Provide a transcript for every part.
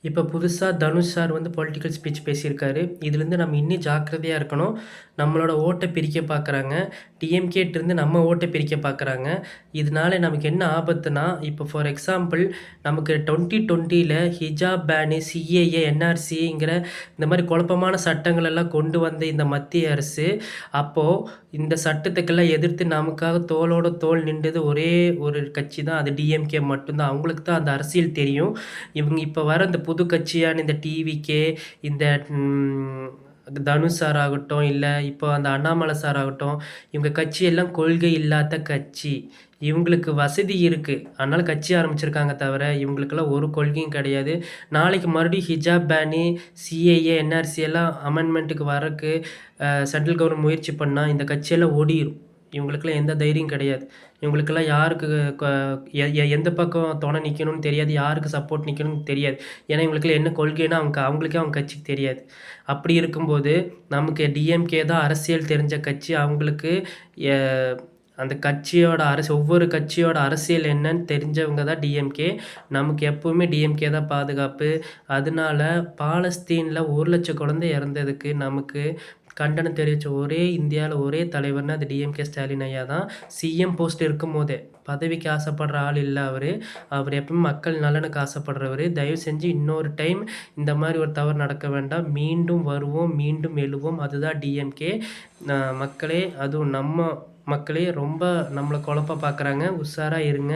இப்ப புதுசா தனுஷ் சார் வந்து பொலிட்டிக்கல் ஸ்பீச் பேசியிருக்காரு. இதுலருந்து நம்ம இன்னும் ஜாக்கிரதையா இருக்கணும். நம்மளோட ஓட்ட பிரிக்க பார்க்குறாங்க. டிஎம்கேட்டருந்து நம்ம ஓட்ட பிரிக்க பார்க்குறாங்க. இதனால நமக்கு என்ன ஆபத்துனா, இப்போ ஃபார் எக்ஸாம்பிள் நமக்கு 2020ல ஹிஜாப் பேனு, சிஏஏ, என்ஆர்சிங்கிற இந்த மாரி குழப்பமான சட்டங்கள் எல்லாம் கொண்டு வந்த இந்த மத்திய அரசு, அப்போ இந்த சட்டத்துக்கெல்லாம் எதிர்த்து நமக்காக தோளோட தோள் நின்றது ஒரே ஒரு கட்சி தான். அது டிஎம்கே மட்டும் தான். அவங்களுக்கு தான் அந்த அரசியல் தெரியும். இவங்க இப்ப வர இந்த புது கட்சியான இந்த டிவிகே, இந்த ம் தனுஷ் சார் ஆகட்டும், இல்ல இப்போ அந்த அண்ணாமலை சார் ஆகட்டும், இவங்க கட்சி எல்லாம் கொள்கை இல்லாத கட்சி. இவங்களுக்கு வசதி இருக்கு. அதனால கட்சி ஆரம்பிச்சிருக்காங்க தவிர, இவங்களுக்கெல்லாம் ஒரு கொள்கையும் கிடையாது. நாளைக்கு மறுபடியும் ஹிஜாப் பேனு, சிஏஏ, என்ஆர்சி எல்லாம் அமெண்ட்மென்ட்க்கு வரக்கு சென்ட்ரல் கவர்மெண்ட் முயற்சி பண்ணா, இந்த கட்சியெல்லாம் ஓடிரும். இவங்களுக்கெல்லாம் எந்த தைரியம் கிடையாது. இவங்களுக்கெல்லாம் யாருக்கு க எ எ எந்த பக்கம் துணை நிக்கணும்னு தெரியாது. யாருக்கு சப்போர்ட் நிக்கணும்னு தெரியாது. ஏன்னா இவங்களுக்கெல்லாம் என்ன கொள்கைன்னா அவங்களுக்கே அவங்க கட்சிக்கு தெரியாது. அப்படி இருக்கும்போது, நமக்கு டிஎம்கே தான் அரசியல் தெரிஞ்ச கட்சி. அவங்களுக்கு எ அந்த கட்சியோட ஒவ்வொரு கட்சியோட அரசியல் என்னன்னு தெரிஞ்சவங்க தான் டிஎம்கே. நமக்கு எப்பவுமே டிஎம்கே தான் பாதுகாப்பு. அதனால பாலஸ்தீன்ல 1,00,000 குழந்தை இறந்ததுக்கு நமக்கு கண்டனம் தெரிவிச்ச இந்தியால ஒரே தலைவர்னா அது டிஎம்கே ஸ்டாலின் ஐயா தான். சிஎம் போஸ்ட் இருக்கும்போதே, பதவிக்கு ஆசைப்படுற ஆள் இல்ல அவரு. அவரு எப்பவுமே மக்கள் நலனுக்கு ஆசைப்படுறவரு. தயவு செஞ்சு இன்னொரு டைம் இந்த மாரி ஒரு தவறு நடக்க வேண்டாம். மீண்டும் வருவோம், மீண்டும் எழுவோம். அதுதான் டிஎம்கே. மக்களே, அதுவும் நம்ம மக்களே ரொம்ப நம்மள குழப்ப பார்க்குறாங்க. உஷாரா இருங்க.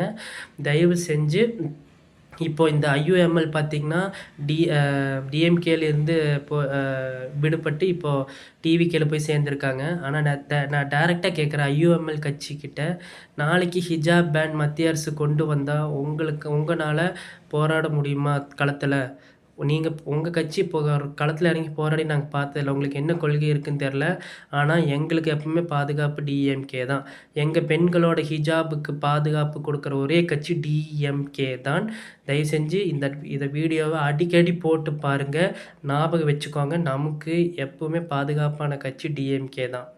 தயவு செஞ்சு இப்போ இந்த ஐயுஎம்எல் பார்த்தீங்கன்னா, டிஎம்கேலேருந்து இப்போ விடுபட்டு இப்போ டிவிகேல போய் சேர்ந்துருக்காங்க. ஆனா நான் டைரக்ட்டா கேட்குறேன் ஐயுஎம்எல் கட்சிக்கிட்ட, நாளைக்கு ஹிஜாப் பேன் மத்திய அரசு கொண்டு வந்தா உங்கனால போராட முடியுமா களத்துல? நீங்க உங்க கட்சி இப்போ களத்துல இறங்கி போராடி நாங்க பார்த்ததில்ல. உங்களுக்கு என்ன கொள்கை இருக்குன்னு தெரியல. ஆனா எங்களுக்கு எப்பவுமே பாதுகாப்பு டிஎம்கே தான். எங்க பெண்களோட ஹிஜாபுக்கு பாதுகாப்பு குடுக்குற ஒரே கட்சி டிஎம்கே தான். தயவு செஞ்சு இத வீடியோவ அடிக்கடி போட்டு பாருங்க. ஞாபகம் வச்சுக்கோங்க. நமக்கு எப்பவுமே பாதுகாப்பான கட்சி டிஎம்கே தான்.